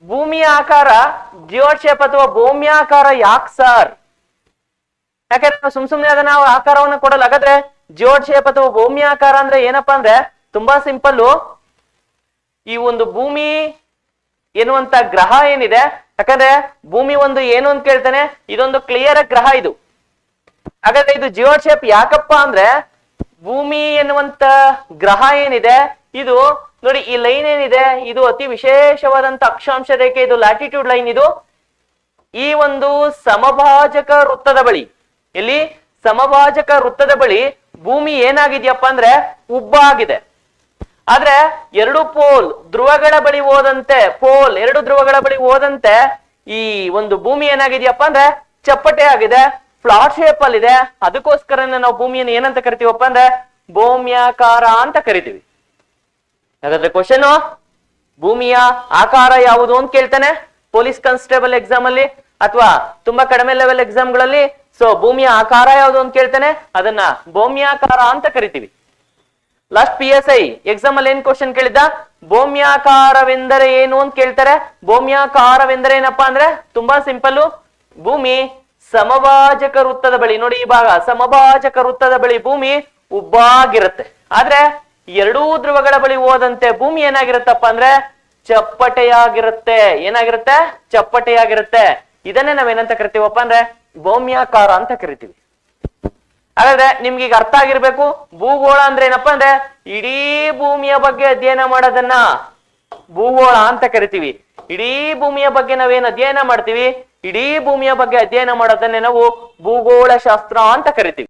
ಭೂಮಿಯ ಆಕಾರ ಜಿಯೋಡ್ ಶೇಪ್ ಅಥವಾ ಭೂಮ್ಯಾಕಾರ ಯಾಕೆ ಸರ್? ಯಾಕಂದ್ರೆ ನಾವು ಸುಮ್ನೆ ಅದನ್ನ ನಾವು ಆಕಾರವನ್ನು ಕೊಡಲ್ಲ. ಹಾಗಾದ್ರೆ ಜಿಯೋಡ್ ಶೇಪ್ ಅಥವಾ ಭೂಮ್ಯಾಕಾರ ಅಂದ್ರೆ ಏನಪ್ಪಾ ಅಂದ್ರೆ ತುಂಬಾ ಸಿಂಪಲ್. ಈ ಒಂದು ಭೂಮಿ ಎನ್ನುವಂತ ಗ್ರಹ ಏನಿದೆ, ಯಾಕಂದ್ರೆ ಭೂಮಿ ಒಂದು ಏನು ಅಂತ ಕೇಳ್ತಾನೆ, ಇದೊಂದು ಕ್ಲಿಯರ್ ಗ್ರಹ ಇದು. ಹಾಗಾದ್ರೆ ಇದು ಜಿಯೋಡ್ ಶೇಪ್ ಯಾಕಪ್ಪ ಅಂದ್ರೆ ಭೂಮಿ ಎನ್ನುವಂತ ಗ್ರಹ ಏನಿದೆ ಇದು ನೋಡಿ, ಈ ಲೈನ್ ಏನಿದೆ ಇದು ಅತಿ ವಿಶೇಷವಾದಂತ ಅಕ್ಷಾಂಶ ರೇಖೆ, ಇದು ಲ್ಯಾಟಿಟ್ಯೂಡ್ ಲೈನ್. ಇದು ಈ ಒಂದು ಸಮಭಾಜಕ ವೃತ್ತದ ಬಳಿ, ಇಲ್ಲಿ ಸಮಭಾಜಕ ವೃತ್ತದ ಬಳಿ ಭೂಮಿ ಏನಾಗಿದೆಯಪ್ಪ ಅಂದ್ರೆ ಉಬ್ಬ ಆಗಿದೆ. ಆದ್ರೆ ಎರಡು ಪೋಲ್ ಧ್ರುವಗಳ ಬಳಿ ಹೋದಂತೆ, ಎರಡು ಧ್ರುವಗಳ ಬಳಿ ಹೋದಂತೆ ಈ ಒಂದು ಭೂಮಿ ಏನಾಗಿದೆಯಪ್ಪ ಅಂದ್ರೆ ಚಪ್ಪಟೆ ಆಗಿದೆ, ಫ್ಲಾಟ್ ಶೇಪ್ ಅಲ್ಲಿ ಇದೆ. ಅದಕ್ಕೋಸ್ಕರ ನಾವು ಭೂಮಿಯನ್ನು ಏನಂತ ಕರಿತೀವಪ್ಪ ಅಂದ್ರೆ ಭೌಮ್ಯಾಕಾರ ಅಂತ ಕರಿತೀವಿ. ಹಾಗಾದ್ರೆ ಕ್ವಶನ್, ಭೂಮಿಯ ಆಕಾರ ಯಾವುದು ಅಂತ ಕೇಳ್ತಾನೆ ಪೊಲೀಸ್ ಕಾನ್ಸ್ಟೇಬಲ್ ಎಕ್ಸಾಮ್ ಅಲ್ಲಿ ಅಥವಾ ತುಂಬಾ ಕಡಿಮೆ ಲೆವೆಲ್ ಎಕ್ಸಾಮ್ಗಳಲ್ಲಿ. ಸೊ ಭೂಮಿಯ ಆಕಾರ ಯಾವುದು ಅಂತ ಕೇಳ್ತಾನೆ, ಅದನ್ನ ಭೌಮ್ಯಾಕಾರ ಅಂತ ಕರಿತೀವಿ. ಲಾಸ್ಟ್ PSI ಎಕ್ಸಾಮ್ ಅಲ್ಲಿ ಏನ್ ಕ್ವಶನ್ ಕೇಳಿದ್ದ, ಭೌಮ್ಯಾಕಾರವೆಂದರೆ ಏನು ಅಂತ ಕೇಳ್ತಾರೆ. ಭೌಮ್ಯಾಕಾರವೆಂದರೆ ಏನಪ್ಪಾ ಅಂದ್ರೆ ತುಂಬಾ ಸಿಂಪಲ್. ಭೂಮಿ ಸಮಭಾಜಕ ವೃತ್ತದ ಬಳಿ, ನೋಡಿ ಈ ಭಾಗ ಸಮಭಾಜಕ ವೃತ್ತದ ಬಳಿ ಭೂಮಿ ಉಬ್ಬಾಗಿರುತ್ತೆ. ಆದ್ರೆ ಎರಡೂ ಧ್ರುವಗಳ ಬಳಿ ಹೋದಂತೆ ಭೂಮಿ ಏನಾಗಿರುತ್ತಪ್ಪ ಅಂದ್ರೆ ಚಪ್ಪಟೆಯಾಗಿರುತ್ತೆ. ಏನಾಗಿರುತ್ತೆ? ಚಪ್ಪಟೆಯಾಗಿರುತ್ತೆ. ಇದನ್ನೇ ನಾವೇನಂತ ಕರಿತೀವಪ್ಪ ಅಂದ್ರೆ ಭೌಮ್ಯಾಕಾರ ಅಂತ ಕರಿತೀವಿ. ಹಾಗಾದ್ರೆ ನಿಮ್ಗೆ ಈಗ ಅರ್ಥ ಆಗಿರ್ಬೇಕು, ಭೂಗೋಳ ಅಂದ್ರೆ ಏನಪ್ಪಾ ಅಂದ್ರೆ ಇಡೀ ಭೂಮಿಯ ಬಗ್ಗೆ ಅಧ್ಯಯನ ಮಾಡೋದನ್ನ ಭೂಗೋಳ ಅಂತ ಕರಿತೀವಿ. ಇಡೀ ಭೂಮಿಯ ಬಗ್ಗೆ ನಾವೇನ್ ಅಧ್ಯಯನ ಮಾಡ್ತೀವಿ, ಇಡೀ ಭೂಮಿಯ ಬಗ್ಗೆ ಅಧ್ಯಯನ ಮಾಡೋದನ್ನೇ ನಾವು ಭೂಗೋಳ ಶಾಸ್ತ್ರ ಅಂತ ಕರಿತೀವಿ.